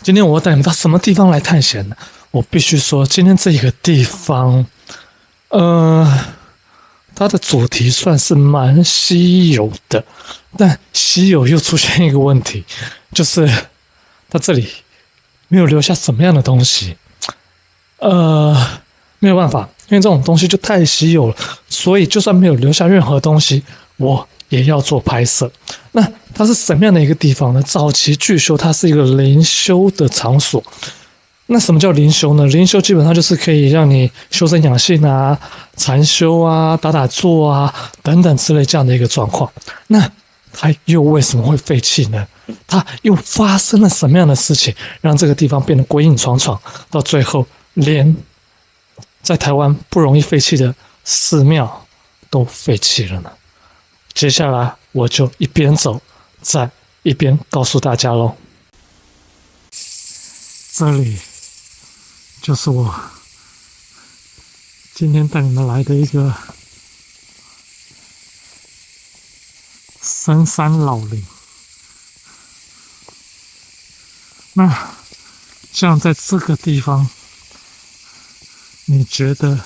今天我要带你们到什么地方来探险呢？我必须说，今天这个地方，它的主题算是蛮稀有的，但稀有又出现一个问题，就是它这里没有留下什么样的东西。没有办法，因为这种东西就太稀有了，所以就算没有留下任何东西，我也要做拍摄。那它是什么样的一个地方呢？早期据说它是一个灵修的场所。那什么叫灵修呢？灵修基本上就是可以让你修身养性啊、禅修啊、打打坐啊等等之类这样的一个状况。那它又为什么会废弃呢？它又发生了什么样的事情，让这个地方变得鬼影幢幢，到最后连在台湾不容易废弃的寺庙都废弃了呢？接下来我就一边走，再一边告诉大家喽。这里就是我今天带你们来的一个深山老林。那像在这个地方，你觉得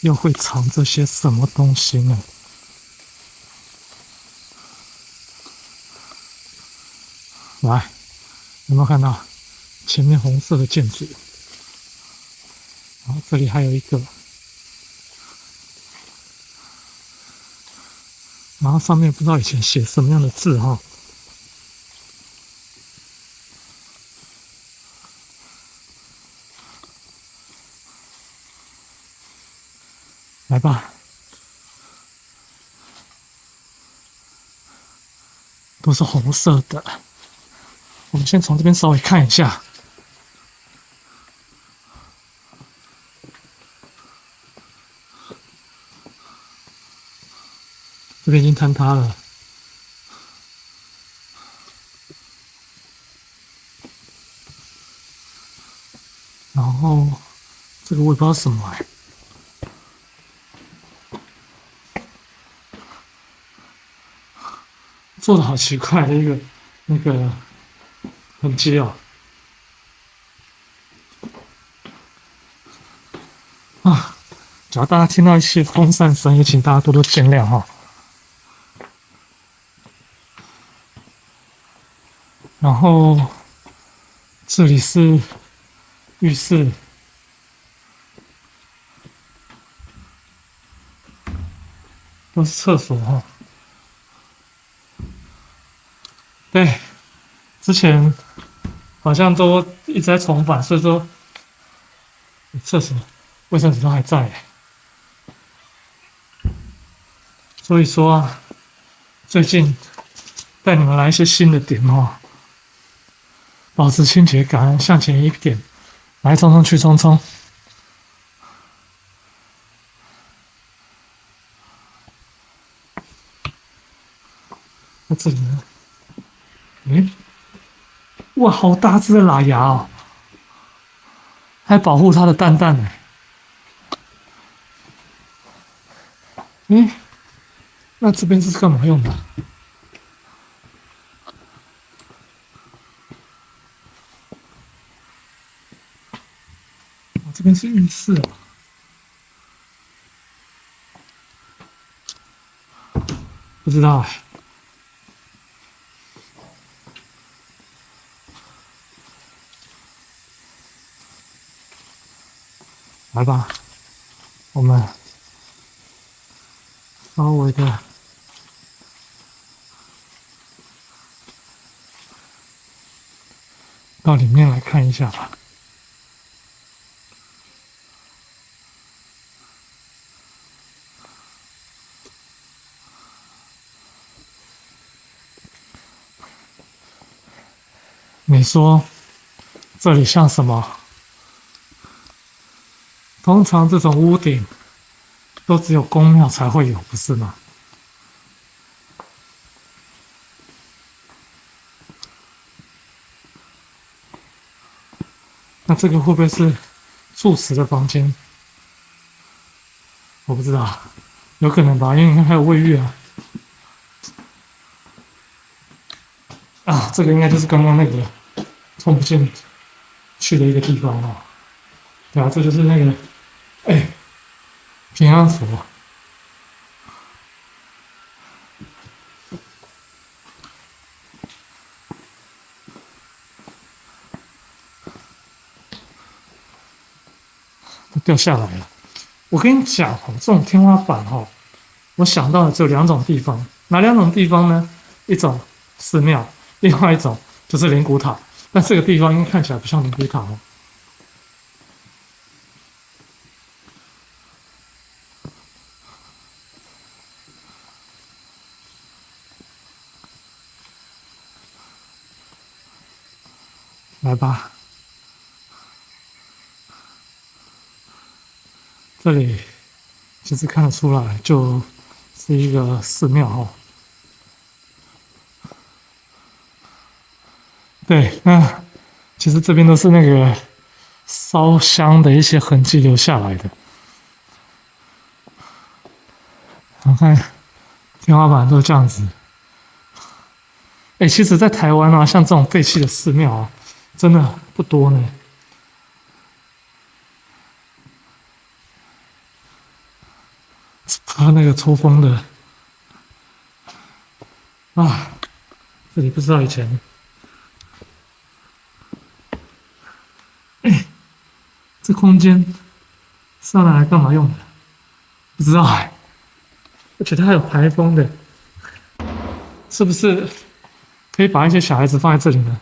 又会藏着些什么东西呢？来，有没有看到前面红色的建筑？然后这里还有一个，然后上面不知道以前写什么样的字哈。来吧，都是红色的。我们先从这边稍微看一下。这边已经坍塌了。然后这个我也不知道什么做的好奇怪的一个那个痕迹哦。只要大家听到一些风扇声，也请大家多多见谅哈。然后这里是浴室，都是厕所哈。对，之前好像都一直在重返，所以说厕所卫生纸都还在。所以说啊，最近带你们来一些新的点哦，保持清洁感，向前一点，来冲冲去冲冲。那这里呢？哇，好大只的喇牙哦，还保护它的蛋蛋呢。那这边是干嘛用的？这边是浴室啊。不知道来吧，我们稍微的到里面来看一下吧。你说这里像什么？通常这种屋顶都只有宫庙才会有，不是吗？那这个会不会是住持的房间？我不知道，有可能吧，因为你看还有卫浴啊。这个应该就是刚刚那个冲不进去的一个地方哦。对啊，这就是那个平安符。都掉下来了。我跟你讲哦，这种天花板哦，我想到的只有两种地方，哪两种地方呢？一种寺庙，另外一种就是灵骨塔。但这个地方应该看起来不像灵骨塔哦。来吧，这里其实看得出来，就是一个寺庙哦。对，那其实这边都是那个烧香的一些痕迹留下来的。你看，天花板都是这样子。其实，在台湾啊，像这种废弃的寺庙啊，真的不多呢。还有那个抽风的啊，这里不知道以前，这空间是要拿来干嘛用的？不知道而且它还有排风的，是不是可以把一些小孩子放在这里呢？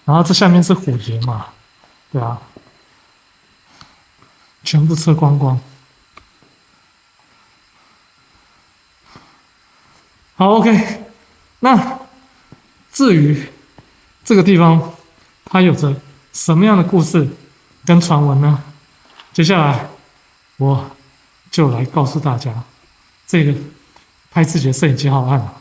然后这下面是虎爷嘛，对啊，全部撤光光。好，OK，那至于这个地方它有着什么样的故事跟传闻呢？接下来我就来告诉大家这个拍自己的摄影记号案。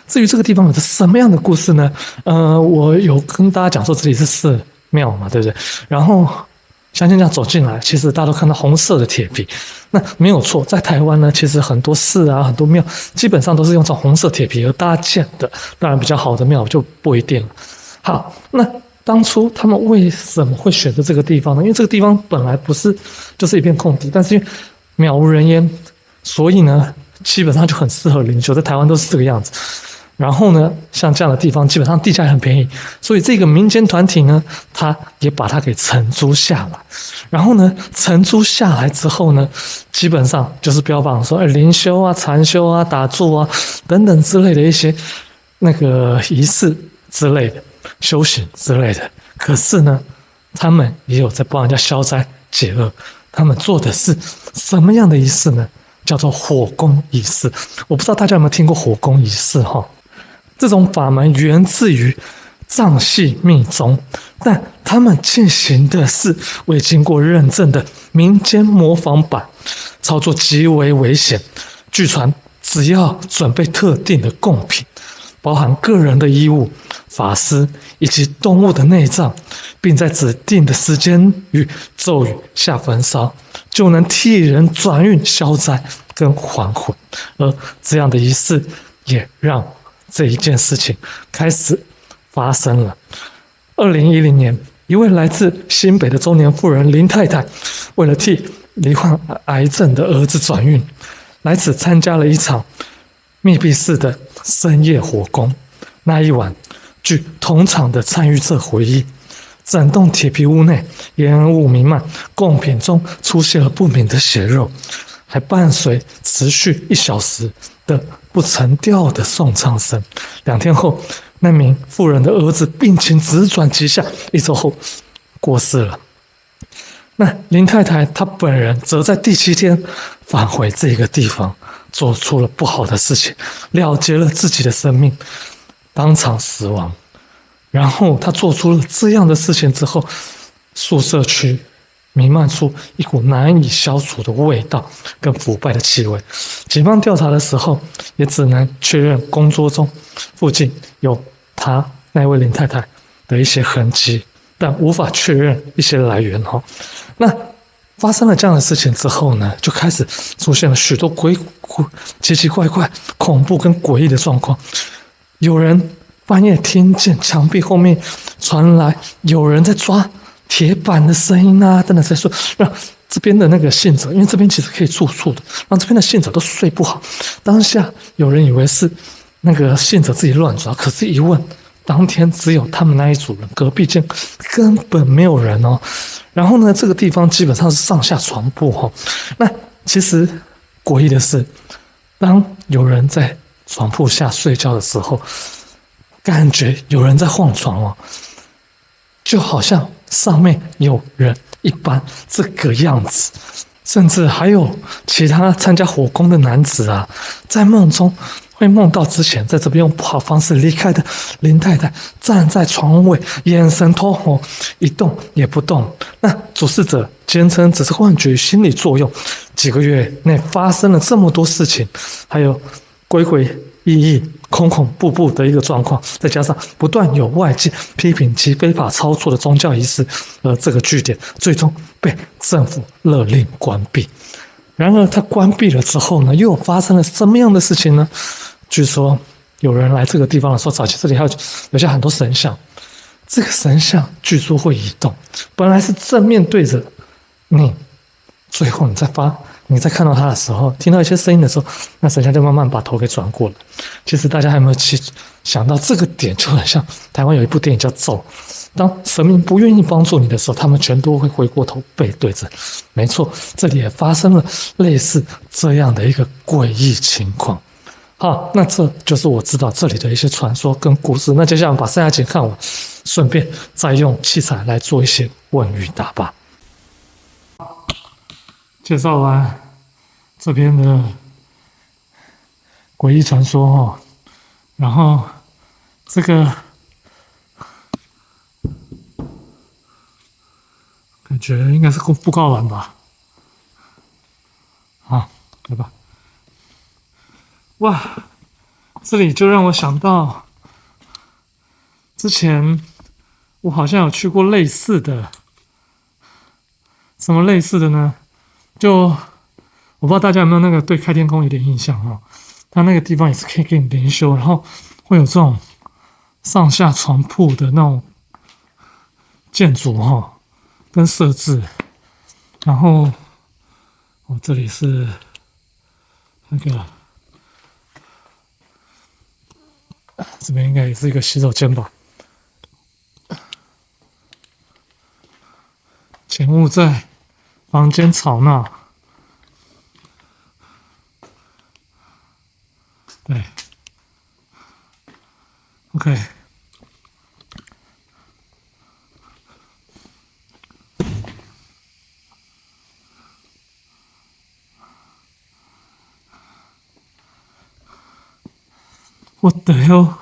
至于这个地方有着什么样的故事呢？我有跟大家讲说这里是寺庙嘛，对不对？然后相信这样走进来，其实大家都看到红色的铁皮，那没有错。在台湾呢，其实很多寺啊、很多庙，基本上都是用这种红色铁皮而搭建的。当然，比较好的庙就不一定了。好，那当初他们为什么会选择这个地方呢？因为这个地方本来不是就是一片空地，但是因为渺无人烟，所以呢，基本上就很适合灵修。在台湾都是这个样子。然后呢，像这样的地方，基本上地价也很便宜，所以这个民间团体呢，他也把它给承租下来。然后呢，承租下来之后呢，基本上就是标榜说，灵修啊、禅修啊、打坐啊等等之类的一些那个仪式之类的修行之类的。可是呢，他们也有在帮人家消灾解厄。他们做的是什么样的仪式呢？叫做火攻仪式。我不知道大家有没有听过火攻仪式哈？这种法门源自于藏系密宗，但他们进行的是未经过认证的民间模仿版，操作极为危险。据传，只要准备特定的贡品，包含个人的衣物、法师以及动物的内脏，并在指定的时间与咒语下焚烧，就能替人转运消灾跟还魂。而这样的仪式也让这一件事情开始发生了。2010年，一位来自新北的中年妇人林太太，为了替罹患癌症的儿子转运，来此参加了一场密闭式的深夜火攻。那一晚，据同场的参与者回忆，整栋铁皮屋内烟雾弥漫，贡品中出现了不明的血肉，还伴随持续1小时的不成调的颂唱声。2天后，那名妇人的儿子病情直转急下，1周后过世了。那林太太她本人则在第7天返回这个地方，做出了不好的事情，了结了自己的生命，当场死亡。然后她做出了这样的事情之后，宿舍区弥漫出一股难以消除的味道跟腐败的气味。警方调查的时候，也只能确认公桌中附近有她那位林太太的一些痕迹，但无法确认一些来源。那发生了这样的事情之后呢，就开始出现了许多奇奇怪怪、恐怖跟诡异的状况。有人半夜听见墙壁后面传来有人在抓铁板的声音啊，等等在说，让这边的那个信者，因为这边其实可以住宿的，让这边的信者都睡不好。当下有人以为是那个信者自己乱抓，可是一问，当天只有他们那一组人，隔壁间根本没有人哦。然后呢，这个地方基本上是上下床铺哈。那其实诡异的是，当有人在床铺下睡觉的时候，感觉有人在晃床哦，就好像上面有人一般这个样子。甚至还有其他参加火攻的男子啊，在梦中会梦到之前在这边用不好方式离开的林太太站在床尾，眼神通红，一动也不动。那主事者坚称只是幻觉与心理作用。几个月内发生了这么多事情，还有鬼鬼异异、恐恐怖怖的一个状况，再加上不断有外界批评其非法操作的宗教仪式，而这个据点最终被政府勒令关闭。然而，它关闭了之后呢，又发生了什么样的事情呢？据说有人来这个地方的时候，早期这里还有留下很多神像，这个神像据说会移动，本来是正面对着你，最后你在看到它的时候，听到一些声音的时候，那神像就慢慢把头给转过了。其实大家还有没有想到这个点就很像台湾有一部电影叫《咒》，当神明不愿意帮助你的时候，他们全都会回过头背对着。没错，这里也发生了类似这样的一个诡异情况。好，那这就是我知道这里的一些传说跟故事。那接下来我们把剩下集看完，顺便再用器材来做一些问与答吧。介绍完这边的诡异传说哦，然后这个感觉应该是布告栏吧。好，来吧。哇，这里就让我想到之前我好像有去过类似的，什么类似的呢？就我不知道大家有没有那个对开天宫有点印象哦，它那个地方也是可以给你灵修，然后会有这种上下床铺的那种建筑哈，跟设置。然后这里是那个这边应该也是一个洗手间吧。请勿在房间吵闹。对 ，OK。What the hell？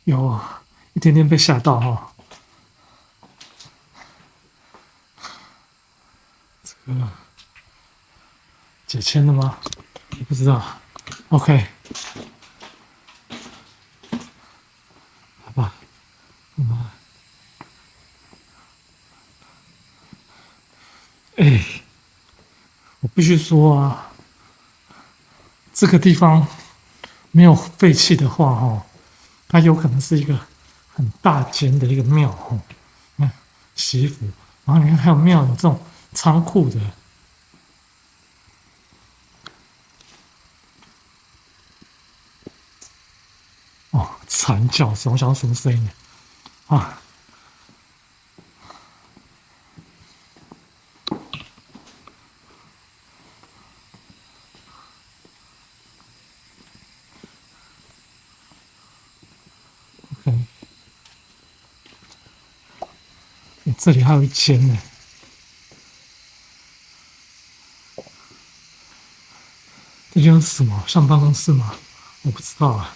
有一点点被吓到哈。这个解签了吗？我不知道。OK， 好吧，我必须说啊，这个地方没有废弃的话哈，它有可能是一个很大间的一个庙哈。那祈福，然后你看还有庙有这种仓库的。惨叫声，我想要什么声音啊？这里还有一间呢，这间是什么？上办公室吗？我不知道啊。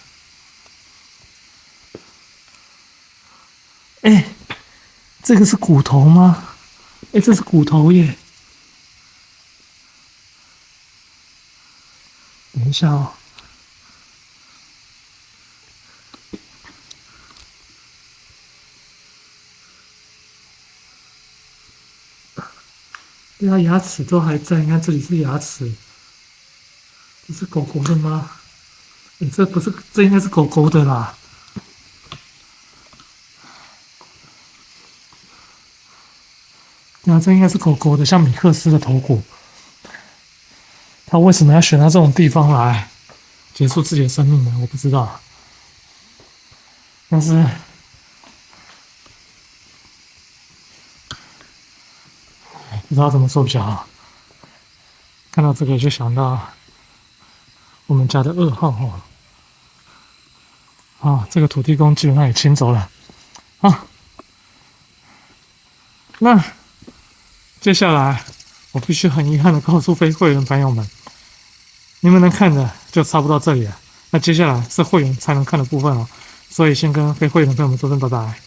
这个是骨头吗？这是骨头耶！下哦。对啊，牙齿都还在，你看这里是牙齿，这是狗狗的吗？这不是，这应该是狗狗的啦。对啊，这应该是狗狗的，像米克斯的头骨。它为什么要选到这种地方来结束自己的生命呢？我不知道，但是不知道怎么说比较好。看到这个就想到我们家的2号哦。啊，这个土地公基本上也清走了啊。那接下来我必须很遗憾的告诉非会员朋友们，你们能看的就差不多到这里了。那接下来是会员才能看的部分哦，所以先跟非会员的朋友们说声拜拜。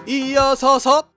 咿呀嚓嚓。